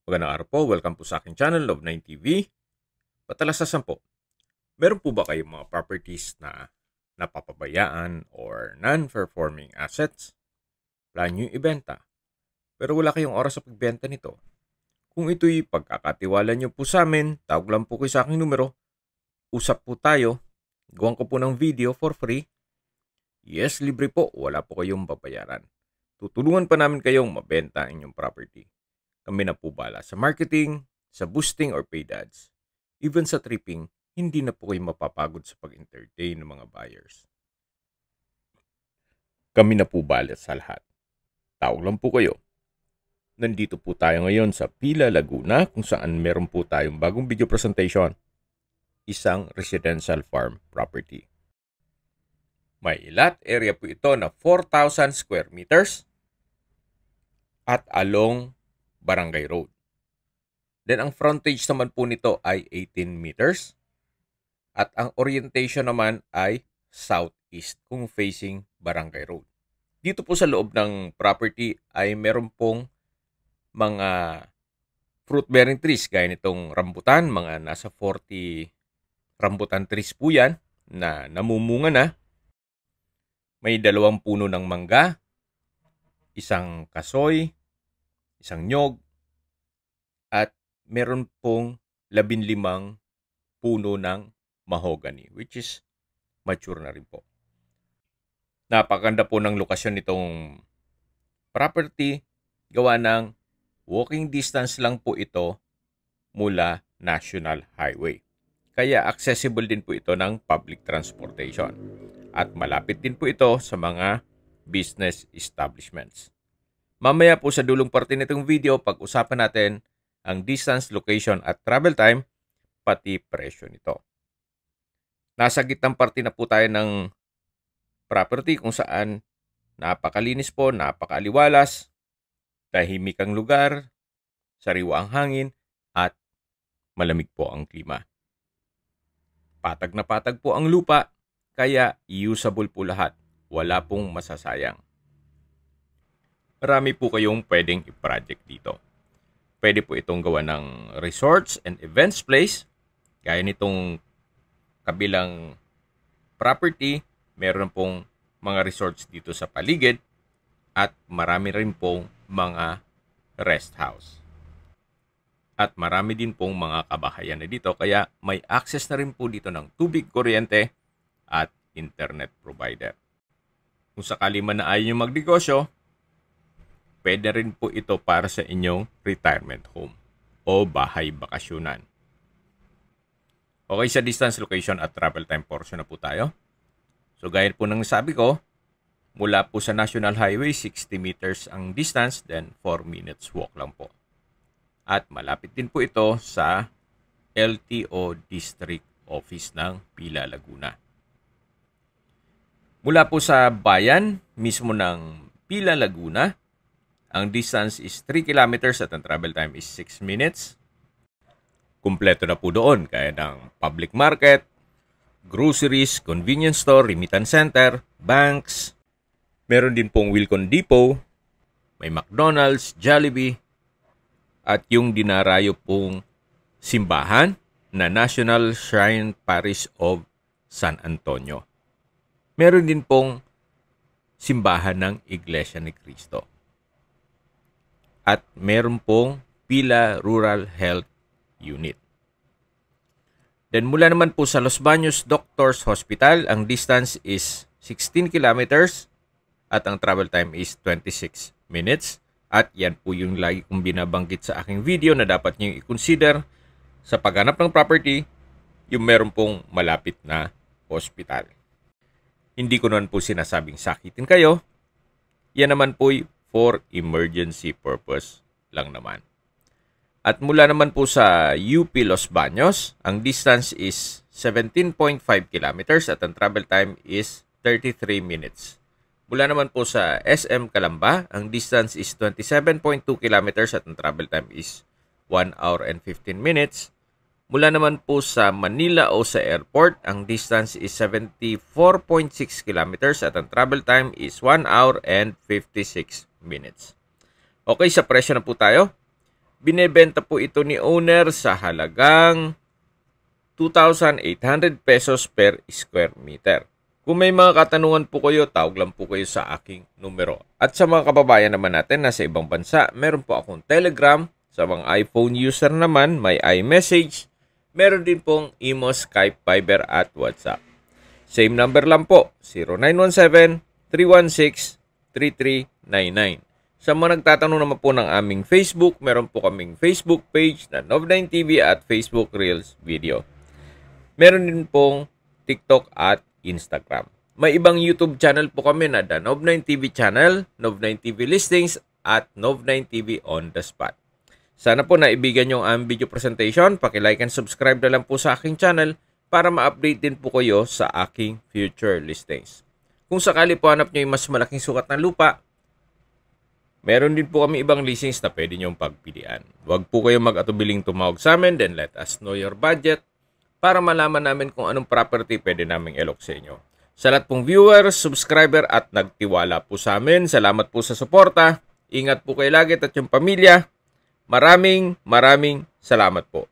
Magandang araw po. Welcome po sa aking channel, Love9TV. Patalasasan po, meron po ba kayong mga properties na napapabayaan or non-performing assets? Plan nyo yung ibenta, pero wala kayong oras sa pagbenta nito. Kung ito'y pagkakatiwala nyo po sa amin, tawag lang po kayo sa aking numero. Usap po tayo. Gawin ko po ng video for free. Yes, libre po. Wala po kayong babayaran. Tutulungan pa namin kayong mabenta ang inyong property. Kami na po bala sa marketing, sa boosting or paid ads. Even sa tripping, hindi na po kayo mapapagod sa pag-entertain ng mga buyers. Kami na po bala sa lahat. Tawag lang po kayo. Nandito po tayo ngayon sa Pila, Laguna kung saan meron po tayong bagong video presentation. Isang residential farm property. May lot area po ito na 4,000 square meters at along Barangay Road. Then ang frontage naman po nito ay 18 meters at ang orientation naman ay southeast kung facing Barangay Road. Dito po sa loob ng property ay meron pong mga fruit-bearing trees gaya nitong rambutan, mga nasa 40 rambutan trees po yan na namumunga na. May 2 puno ng mangga, isang kasoy, isang nyog, at meron pong 15 puno ng mahogany, which is mature na rin po. Napakaganda po ng lokasyon nitong property. Gawa ng walking distance lang po ito mula National Highway. Kaya accessible din po ito ng public transportation. At malapit din po ito sa mga business establishments. Mamaya po sa dulong parte nitong video, pag-usapan natin ang distance, location at travel time, pati presyo nito. Nasa gitnang parte na po tayo ng property kung saan napakalinis po, napakaaliwalas, tahimik ang lugar, sariwa ang hangin, at malamig po ang klima. Patag na patag po ang lupa, kaya usable po lahat. Wala pong masasayang. Marami po kayong pwedeng i-project dito. Pwede po itong gawa ng resorts and events place. Gaya nitong kabilang property, meron pong mga resorts dito sa paligid at marami rin pong mga rest house. At marami din pong mga kabahayan na dito kaya may access na rin po dito ng tubig, kuryente at internet provider. Kung sakali man na ayaw nyo magnegosyo, pwede rin po ito para sa inyong retirement home o bahay bakasyonan. Okay, sa distance, location at travel time portion na po tayo. So gaya po ng sabi ko, mula po sa National Highway, 60 meters ang distance, then 4 minutes walk lang po. At malapit din po ito sa LTO District Office ng Pila, Laguna. Mula po sa bayan mismo ng Pila, Laguna, ang distance is 3 kilometers at ang travel time is 6 minutes. Kumpleto na po doon kaya ng public market, groceries, convenience store, remittance center, banks. Meron din pong Wilcon Depot, may McDonald's, Jollibee, at yung dinarayo pong simbahan na National Shrine Parish of San Antonio. Meron din pong simbahan ng Iglesia ni Cristo. At meron pong Pila Rural Health Unit. Then mula naman po sa Los Baños Doctors Hospital, ang distance is 16 kilometers at ang travel time is 26 minutes. At yan po yung lagi kong binabanggit sa aking video na dapat nyo i-consider sa paghanap ng property, yung meron pong malapit na hospital. Hindi ko naman po sinasabing sakitin kayo. Yan naman po for emergency purpose lang naman. At mula naman po sa UP Los Baños, ang distance is 17.5 kilometers at ang travel time is 33 minutes. Mula naman po sa SM Calamba, ang distance is 27.2 kilometers at ang travel time is 1 hour and 15 minutes. Mula naman po sa Manila o sa airport, ang distance is 74.6 kilometers at ang travel time is 1 hour and 56 minutes. Okay, sa presyo na po tayo. Binebenta po ito ni owner sa halagang 2,800 pesos per square meter. Kung may mga katanungan po kayo, tawag lang po kayo sa aking numero. At sa mga kababayan naman natin na sa ibang bansa, meron po akong Telegram. Sa mga iPhone user naman, may iMessage. Meron din pong Imo, Skype, Viber at WhatsApp. Same number lang po, 0917-316-3399. Sa mga nagtatanong naman po ng aming Facebook, meron po kaming Facebook page na Nov9TV at Facebook Reels Video. Meron din pong TikTok at Instagram. May ibang YouTube channel po kami na The Nov9TV Channel, Nov9TV Listings, at Nov9TV On The Spot. Sana po naibigan nyo ang video presentation. Paki-like and subscribe na lang po sa aking channel para ma-update din po kayo sa aking future listings. Kung sakali po hanap nyo yung mas malaking sukat ng lupa, meron din po kami ibang listings na pwede nyong pagpilian. Huwag po kayong mag-atubiling tumawag sa amin, then let us know your budget para malaman namin kung anong property pwede naming ilok sa inyo. Sa lahat pong viewers, subscriber at nagtiwala po sa amin, salamat po sa suporta. Ingat po kayo lagi at yung pamilya. Maraming salamat po.